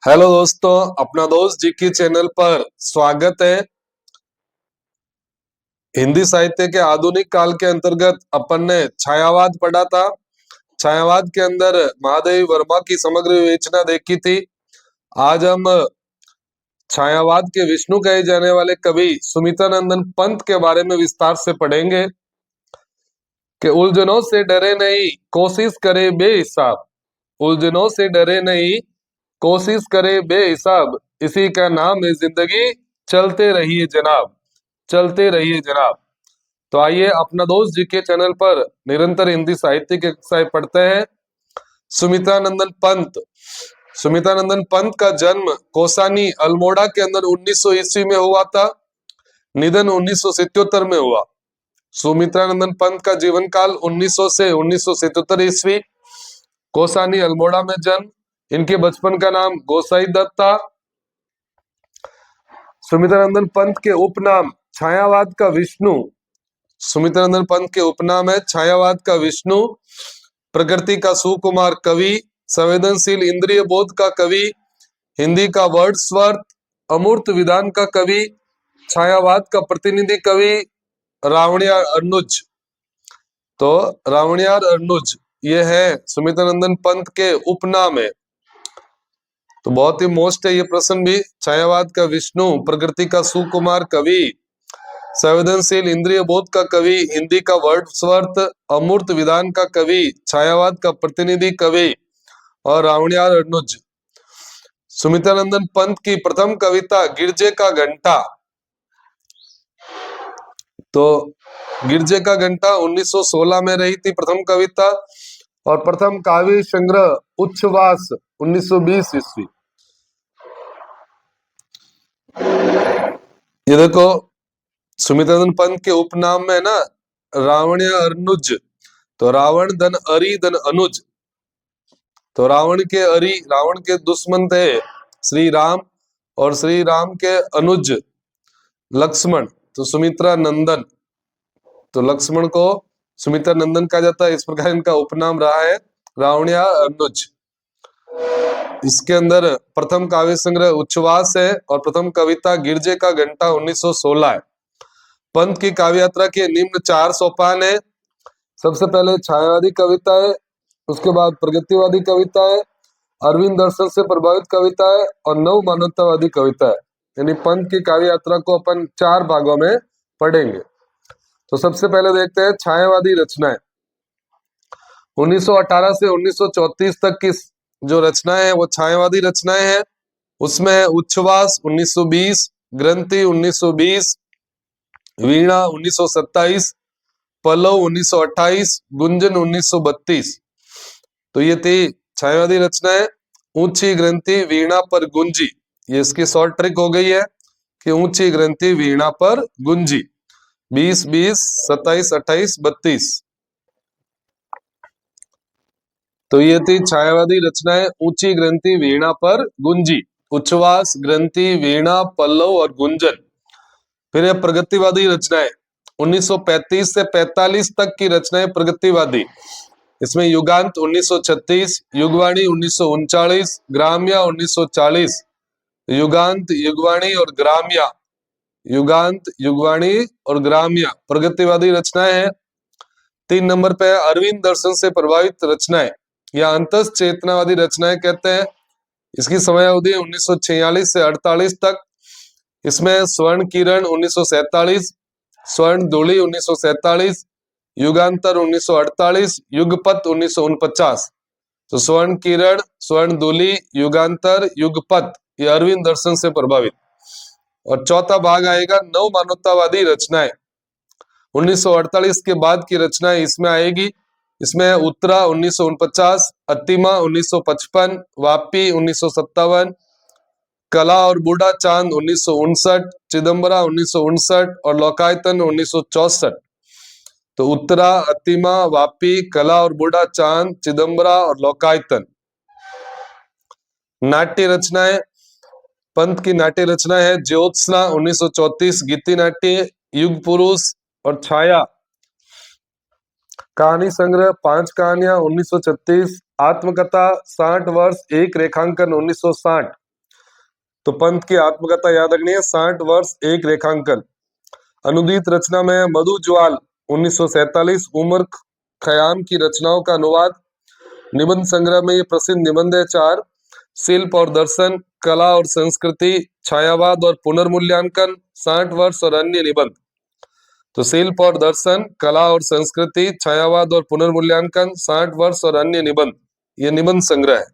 Hello दोस्तों, अपना दोस्त जी की चैनल पर स्वागत है। हिंदी साहित्य के आधुनिक काल के अंतर्गत अपन ने छायावाद पढ़ा था। छायावाद के अंदर महादेवी वर्मा की समग्र विवेचना देखी थी। आज हम छायावाद के विष्णु कहे जाने वाले कवि सुमित्रानंदन पंत के बारे में विस्तार से पढ़ेंगे कि उलझनों से डरे नहीं, कोशिश करे बेहिसाब। उलझनों से डरे नहीं, कोशिश करे बेहिसाब, इसी का नाम है जिंदगी, चलते रहिए जनाब, चलते रहिए जनाब। तो आइए अपना दोस्त जी के चैनल पर निरंतर हिंदी साहित्य की कक्षाएं पढ़ते हैं। सुमित्रानंदन पंत। सुमित्रानंदन पंत का जन्म कोसानी अल्मोड़ा के अंदर 1900 ईस्वी में हुआ था। निधन 1977 में हुआ। सुमित्रानंदन पंत का जीवन काल 1900 से 1977 ईस्वी। कोसानी अल्मोड़ा में जन्म। इनके बचपन का नाम गोसाई दत्त था। सुमित्रानंदन पंत के उपनाम छायावाद का विष्णु। सुमित्रानंदन पंत के उपनाम है छायावाद का विष्णु, प्रकृति का सुकुमार कवि, संवेदनशील इंद्रिय बोध का कवि, हिंदी का वर्ड्सवर्थ, अमूर्त विधान का कवि, छायावाद का प्रतिनिधि कवि, रावणियार अनुज। तो रावणियार अनुज ये है सुमित्रानंदन पंत के उपनाम है। तो बहुत ही मोस्ट है ये प्रश्न भी। छायावाद का विष्णु, प्रकृति का सुकुमार कवि, संवेदनशील इंद्रिय बोध का कवि, हिंदी का वर्ड्सवर्थ, अमूर्त विधान का कवि, छायावाद का प्रतिनिधि कवि और रावणियार अनुज। सुमित्रानंदन पंत की प्रथम कविता गिरजे का घंटा। तो गिरजे का घंटा 1916 में रही थी प्रथम कविता। और प्रथम काव्य संग्रह उच्छ्वास 1920 ईस्वी। ये देखो सुमित्रानंदन पंत के उपनाम में ना रावणिया अनुज। तो रावण धन अरि धन अनुज। तो रावण के अरि, रावण के दुश्मन थे श्री राम, और श्री राम के अनुज लक्ष्मण, तो सुमित्रा नंदन। तो लक्ष्मण को सुमित्रा नंदन कहा जाता है। इस प्रकार इनका उपनाम रहा है रावणिया अनुज। इसके अंदर प्रथम काव्य संग्रह उच्छ्वास है और प्रथम कविता गिरजे का घंटा 1916 है। पंत की काव्य यात्रा के निम्न 4 सोपान है। सबसे पहले छायावादी कविता है, उसके बाद प्रगतिवादी कविता है, अरविंद दर्शन से प्रभावित कविता है और नव मानवतावादी कविता है। यानी पंत की काव्य यात्रा को अपन 4 भागों में पढ़ेंगे। तो सबसे पहले देखते हैं छायावादी रचनाएं। 1918 से 1934 तक की जो रचनाएं हैं वो छायावादी रचनाएं हैं। उसमें उच्छ्वास 1920, ग्रंथि 1920, वीणा 1927, पल्लव 1928, गुंजन 1932। तो ये थी छायावादी रचनाएं। ऊंची ग्रंथि वीणा पर गुंजी, ये इसकी शॉर्ट ट्रिक हो गई है कि ऊंची ग्रंथि वीणा पर गुंजी। 20, 20, 27, 28, 32। तो ये थी छायावादी रचनाएं। ऊंची ग्रंथि वीणा पर गुंजी, उच्छ्वास, ग्रंथि, वीणा, पल्लव और गुंजन। फिर ये प्रगतिवादी रचनाएं 1935 से 45 तक की रचनाएं प्रगतिवादी। इसमें युगांत 1936, युगवाणी 1939, ग्राम्या 1940। युगांत, युगवाणी और ग्राम्या, युगांत, युगवाणी और ग्राम्या प्रगतिवादी रचनाएं हैं। 3 नंबर पे अरविंद दर्शन से प्रभावित रचनाएं या अंतस चेतनावादी रचनाएं कहते हैं। इसकी समय अवधि 1946 से 48 तक। इसमें स्वर्ण किरण 1947, स्वर्ण धूलि 1947, युगांतर 1948, युगपत 1949। तो स्वर्ण किरण, स्वर्ण धूलि, युगांतर, युगपत ये अरविंद दर्शन से प्रभावित। और चौथा भाग आएगा नव मानवतावादी रचनाएं। 1948 के बाद की रचनाएं इसमें आएगी। इसमें उत्तरा 1949, अतिमा 1955, वापी 1957, कला और बूढ़ा चांद 1959, चिदम्बरा 1959 और लोकायतन 1964। तो उत्तरा, अतिमा, वापी, कला और बूढ़ा चांद, चिदम्बरा और लोकायतन। नाट्य रचनाएं। पंत की नाट्य रचना है ज्योत्सना 1934, गीति नाट्य, युग पुरुष और छाया। कहानी संग्रह 5 कहानियां 1936, आत्मकथा 60 वर्ष एक रेखांकन 1960। तो पंत की आत्मकथा याद रखनी है, 60 वर्ष एक रेखांकन। अनुदित रचना में मधु ज्वाल 1947, उमर खयाम की रचनाओं का अनुवाद। निबंध संग्रह में ये प्रसिद्ध निबंध है 4, शिल्प और दर्शन, कला और संस्कृति, छायावाद और पुनर्मूल्यांकन, 60 वर्ष और अन्य निबंध। तो शिल्प और दर्शन, कला और संस्कृति, छायावाद और पुनर्मूल्यांकन, 60 वर्ष और अन्य निबंध, ये निबंध संग्रह है।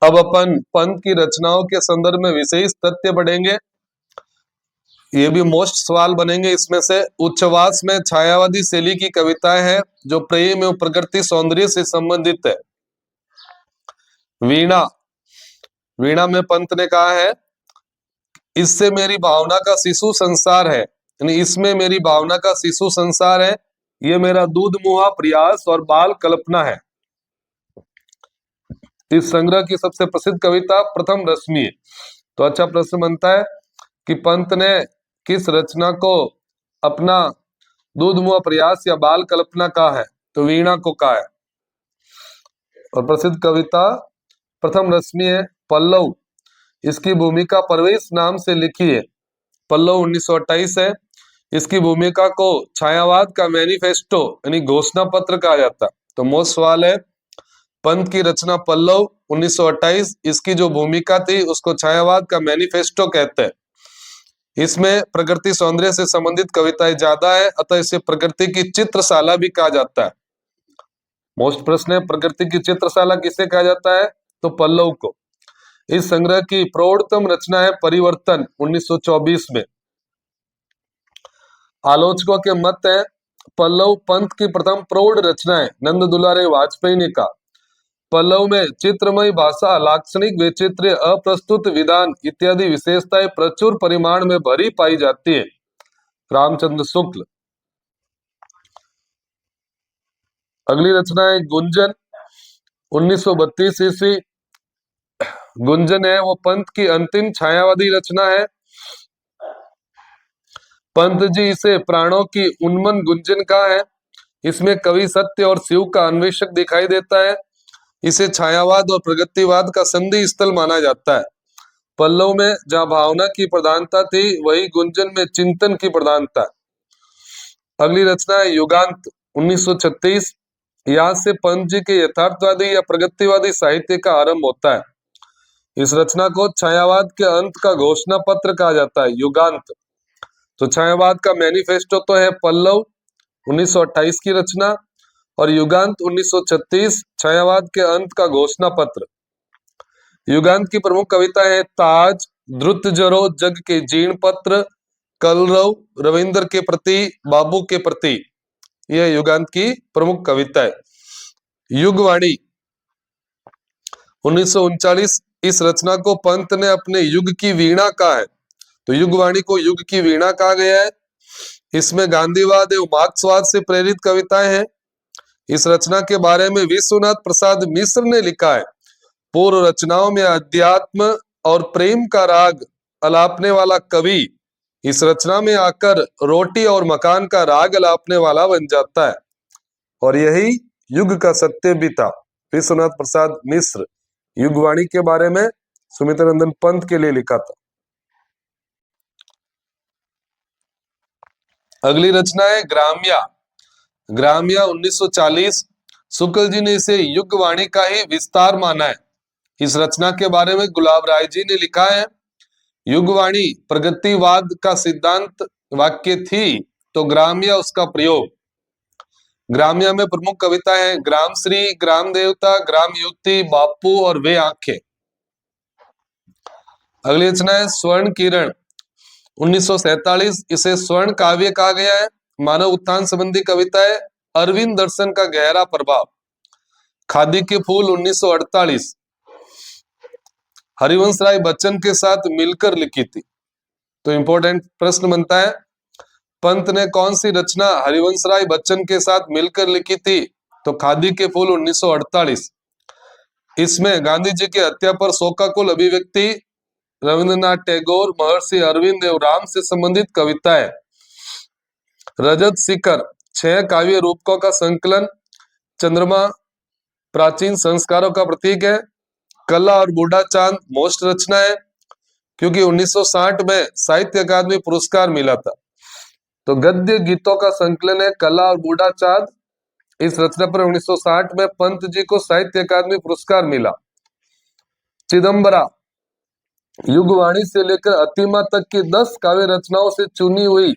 अब अपन पंत की रचनाओं के संदर्भ में विशेष तथ्य पढ़ेंगे, ये भी मोस्ट सवाल बनेंगे इसमें से। उच्छ्वास में छायावादी शैली की कविताएं हैं जो प्रेम एवं प्रकृति सौंदर्य से संबंधित है। वीणा, वीणा में पंत ने कहा है, इससे मेरी भावना का शिशु संसार है, यानी इसमें मेरी भावना का शिशु संसार है, ये मेरा दूध मुहा प्रयास और बाल कल्पना है। इस संग्रह की सबसे प्रसिद्ध कविता प्रथम रश्मि है। तो अच्छा प्रश्न बनता है कि पंत ने किस रचना को अपना दूध मुहा प्रयास या बाल कल्पना कहा है, तो वीणा को कहा है। और प्रसिद्ध कविता प्रथम रश्मि है। पल्लव, इसकी भूमिका प्रवेश नाम से लिखी है। पल्लव 1928 है। इसकी भूमिका को छायावाद का मैनिफेस्टो यानी घोषणा पत्र कहा जाता है। तो मोस्ट सवाल है, पंत की रचना पल्लव 1928, इसकी जो भूमिका थी उसको छायावाद का मैनिफेस्टो कहते हैं। इसमें प्रकृति सौंदर्य से संबंधित कविताएं ज्यादा है, अतः इसे प्रकृति की चित्रशाला भी कहा जाता है। मोस्ट प्रश्न है, प्रकृति की चित्रशाला किसे कहा जाता है, तो पल्लव को। इस संग्रह की प्रौढ़तम रचना है परिवर्तन 1924 में। आलोचकों के मत है, पल्लव पंत की प्रथम प्रौढ़ रचना है। नंद दुलारे वाजपेयी ने कहा, पल्लव में चित्रमय भाषा, लाक्षणिक वैचित्र्य, अप्रस्तुत विधान इत्यादि विशेषताएं प्रचुर परिमाण में भरी पाई जाती है। रामचंद्र शुक्ल। अगली रचना है गुंजन 1932 ईस्वी। गुंजन है वो पंत की अंतिम छायावादी रचना है। पंत जी इसे प्राणों की उन्मन गुंजन का है। इसमें कवि सत्य और शिव का अन्वेषक दिखाई देता है। इसे छायावाद और प्रगतिवाद का संधि स्थल माना जाता है। पल्लव में जहां भावना की प्रधानता थी, वही गुंजन में चिंतन की प्रधानता। अगली रचना है युगांत 1936। यहाँ से पंत जी के यथार्थवादी या प्रगतिवादी साहित्य का आरंभ होता है। इस रचना को छायावाद के अंत का घोषणा पत्र कहा जाता है, युगांत। तो छायावाद का मैनिफेस्टो तो है पल्लव 1928 की रचना, और युगांत 1936 छायावाद के अंत का घोषणा पत्र। युगांत की प्रमुख कविता है ताज, द्रुत जरो जग के जीर्ण पत्र, कलरव, रविंद्र के प्रति, बाबू के प्रति। यह युगांत की प्रमुख कविता है। युगवाणी 1939, इस रचना को पंत ने अपने युग की वीणा कहा है। तो युगवाणी को युग की वीणा कहा गया है। इसमें गांधीवाद एवं मार्क्सवाद से प्रेरित कविताएं हैं। इस रचना के बारे में विश्वनाथ प्रसाद मिश्र ने लिखा है, पूर्व रचनाओं में अध्यात्म और प्रेम का राग अलापने वाला कवि इस रचना में आकर रोटी और मकान का राग अलापने वाला बन जाता है। और यही युग का सत्य भी था। विश्वनाथ प्रसाद मिश्र युगवाणी के बारे में सुमित्रानंदन पंत के लिए लिखा था। अगली रचना है ग्राम्या। ग्राम्या 1940। शुक्ल जी ने इसे युगवाणी का ही विस्तार माना है। इस रचना के बारे में गुलाब राय जी ने लिखा है, युगवाणी प्रगतिवाद का सिद्धांत वाक्य थी, तो ग्राम्या उसका प्रयोग। ग्राम्या में प्रमुख कविता है ग्राम श्री, ग्राम देवता, ग्राम युक्ति, बापू और वे आंखें। अगली रचना है स्वर्ण किरण 1947। इसे स्वर्ण काव्य कहा गया है। मानव उत्थान संबंधी कविता है। अरविंद दर्शन का गहरा प्रभाव। खादी के फूल 1948 हरिवंश राय बच्चन के साथ मिलकर लिखी थी। तो इंपॉर्टेंट प्रश्न बनता है, पंत ने कौन सी रचना हरिवंश राय बच्चन के साथ मिलकर लिखी थी, तो खादी के फूल 1948। इसमें गांधी जी की हत्या पर शोकाकुल अभिव्यक्ति, रविंद्रनाथ टैगोर, महर्षि अरविंद एवं राम से संबंधित कविता है। रजत शिखर 6 काव्य रूपकों का संकलन। चंद्रमा प्राचीन संस्कारों का प्रतीक है। कला और बूढ़ा चांद मोस्ट रचना है, क्योंकि 1960 में साहित्य अकादमी पुरस्कार मिला था। तो गद्य गीतों का संकलन है कला और बूढ़ा चांद। इस रचना पर 1960 में पंत जी को साहित्य अकादमी पुरस्कार मिला। चिदम्बरा युगवाणी से लेकर अतिमा तक की 10 काव्य रचनाओं से चुनी हुई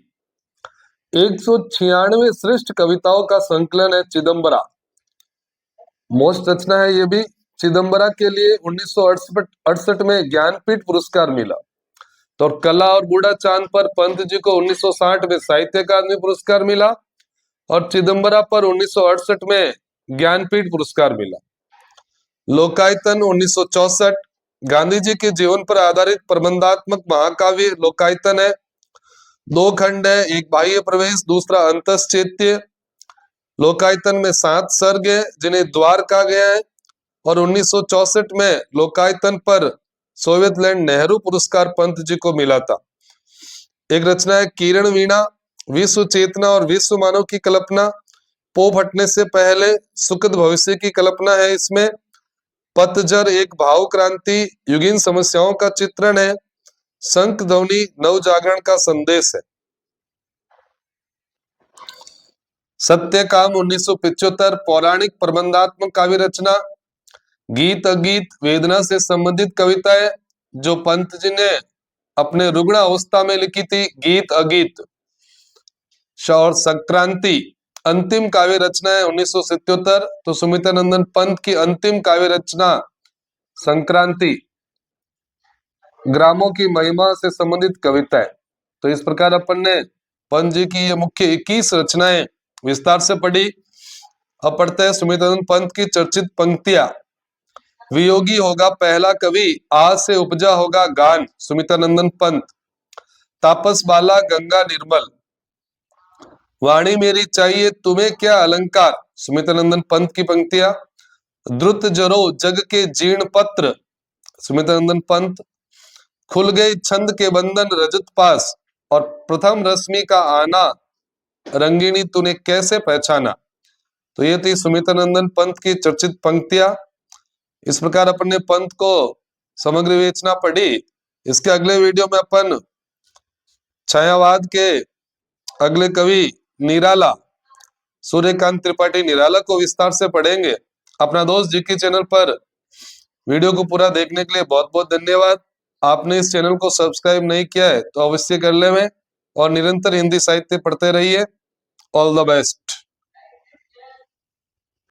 196 श्रेष्ठ कविताओं का संकलन है चिदम्बरा। मोस्ट रचना है ये भी। चिदम्बरा के लिए 1968 में ज्ञानपीठ पुरस्कार मिला। तो कला और बूढ़ा चांद पर पंत जी को 1960 में साहित्य अकादमी पुरस्कार मिला और चिदम्बरा पर 1968 में ज्ञानपीठ पुरस्कार मिला। लोकायतन 1964 गांधी जी के जीवन पर आधारित प्रबंधात्मक महाकाव्य लोकायतन है। 2 खंड है, एक बाह्य प्रवेश, दूसरा अंतश्चैत्य। लोकायतन में 7 सर्ग है जिन्हें द्वार कहा गया है और 1964 में लोकायतन पर सोवियत लैंड नेहरू पुरस्कार पंत जी को मिला था। एक रचना है किरण वीणा, विश्व चेतना और विश्व मानव की कल्पना। पोप हटने से पहले सुखद भविष्य की कल्पना है इसमें। पतझर एक भाव क्रांति युगीन समस्याओं का चित्रण है। शंख ध्वनि नव जागरण का संदेश है। सत्यकाम 1975 पौराणिक प्रबंधात्मक काव्य रचना। गीत अगीत वेदना से संबंधित कविता है जो पंत जी ने अपने रुग्ण अवस्था में लिखी थी, गीत अगीत। और संक्रांति अंतिम काव्य रचना है 1977। तो सुमित्रानंदन पंत की अंतिम काव्य रचना संक्रांति ग्रामों की महिमा से संबंधित कविता है। तो इस प्रकार अपन ने पंत जी की ये मुख्य 21 रचनाएं विस्तार से पढ़ी। अब पढ़ते हैं सुमित्रानंद पंत की चर्चित पंक्तियां। वियोगी होगा पहला कवि, आज से उपजा होगा गान, सुमित्रानंदन पंत। तापस बाला गंगा निर्मल, वाणी मेरी चाहिए तुम्हें क्या अलंकार, सुमित्रानंदन पंत की पंक्तियां। द्रुत जरो जग के जीर्ण पत्र, सुमित्रानंदन पंत। खुल गई छंद के बंधन रजत पास, और प्रथम रश्मि का आना, रंगिणी तूने कैसे पहचाना। तो ये थी सुमित्रानंदन पंत की चर्चित पंक्तियां। इस प्रकार अपन ने पंत को समग्र विवेचना पढ़ी। इसके अगले वीडियो में अपन छायावाद के अगले कवि निराला, सूर्यकांत त्रिपाठी निराला को विस्तार से पढ़ेंगे। अपना दोस्त जीके चैनल पर वीडियो को पूरा देखने के लिए बहुत बहुत धन्यवाद। आपने इस चैनल को सब्सक्राइब नहीं किया है तो अवश्य कर ले और निरंतर हिंदी साहित्य पढ़ते रहिए। All the best.